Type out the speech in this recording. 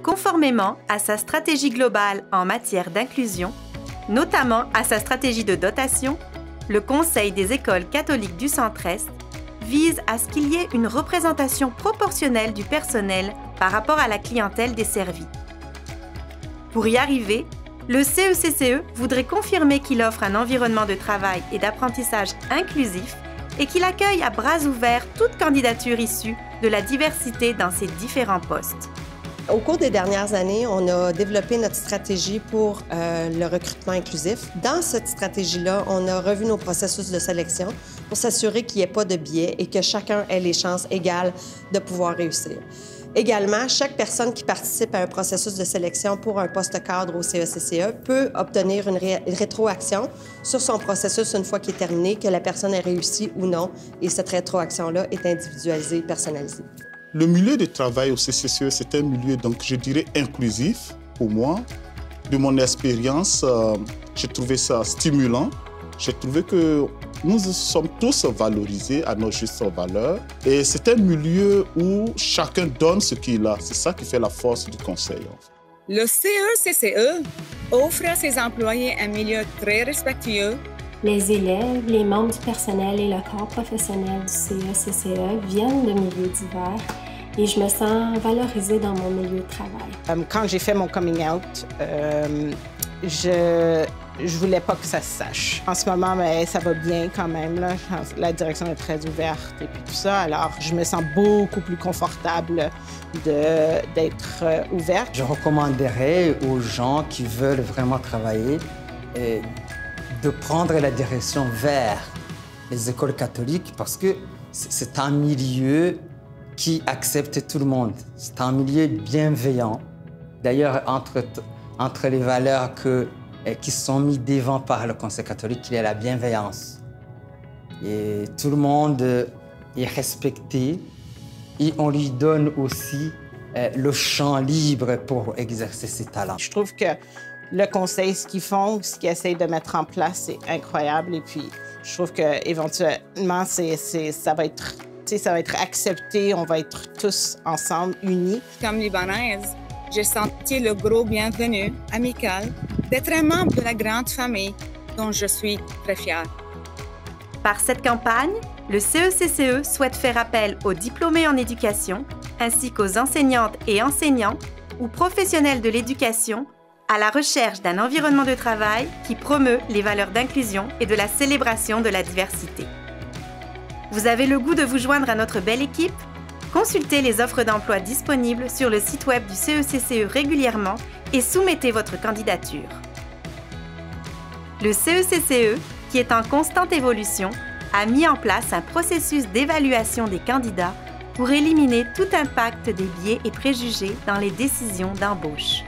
Conformément à sa stratégie globale en matière d'inclusion, notamment à sa stratégie de dotation, le Conseil des écoles catholiques du Centre-Est vise à ce qu'il y ait une représentation proportionnelle du personnel par rapport à la clientèle desservie. Pour y arriver, le CECCE voudrait confirmer qu'il offre un environnement de travail et d'apprentissage inclusif et qu'il accueille à bras ouverts toute candidature issue de la diversité dans ses différents postes. Au cours des dernières années, on a développé notre stratégie pour le recrutement inclusif. Dans cette stratégie-là, on a revu nos processus de sélection pour s'assurer qu'il n'y ait pas de biais et que chacun ait les chances égales de pouvoir réussir. Également, chaque personne qui participe à un processus de sélection pour un poste cadre au CECCE peut obtenir une rétroaction sur son processus une fois qu'il est terminé, que la personne ait réussi ou non, et cette rétroaction-là est individualisée et personnalisée. Le milieu de travail au CCCE, c'est un milieu, donc, je dirais, inclusif pour moi. De mon expérience, j'ai trouvé ça stimulant. J'ai trouvé que nous sommes tous valorisés à nos justes valeurs. Et c'est un milieu où chacun donne ce qu'il a. C'est ça qui fait la force du conseil. Le CECCE offre à ses employés un milieu très respectueux. Les élèves, les membres du personnel et le corps professionnel du CECCE viennent de milieux divers et je me sens valorisée dans mon milieu de travail. Quand j'ai fait mon coming out, je voulais pas que ça se sache. En ce moment, ça va bien quand même. Là. La direction est très ouverte et puis tout ça. Alors, je me sens beaucoup plus confortable d'être ouverte. Je recommanderais aux gens qui veulent vraiment travailler de prendre la direction vers les écoles catholiques parce que c'est un milieu qui accepte tout le monde. C'est un milieu bienveillant. D'ailleurs, entre les valeurs qui sont mises devant par le Conseil catholique, il y a la bienveillance. Et tout le monde est respecté et on lui donne aussi le champ libre pour exercer ses talents. Je trouve que le conseil, ce qu'ils font, ce qu'ils essayent de mettre en place, c'est incroyable. Et puis, je trouve qu'éventuellement, ça va être accepté. On va être tous ensemble, unis. Comme Libanaise, j'ai senti le gros bienvenu, amical, d'être un membre de la grande famille dont je suis très fière. Par cette campagne, le CECCE souhaite faire appel aux diplômés en éducation, ainsi qu'aux enseignantes et enseignants ou professionnels de l'éducation à la recherche d'un environnement de travail qui promeut les valeurs d'inclusion et de la célébration de la diversité. Vous avez le goût de vous joindre à notre belle équipe? Consultez les offres d'emploi disponibles sur le site web du CECCE régulièrement et soumettez votre candidature. Le CECCE, qui est en constante évolution, a mis en place un processus d'évaluation des candidats pour éliminer tout impact des biais et préjugés dans les décisions d'embauche.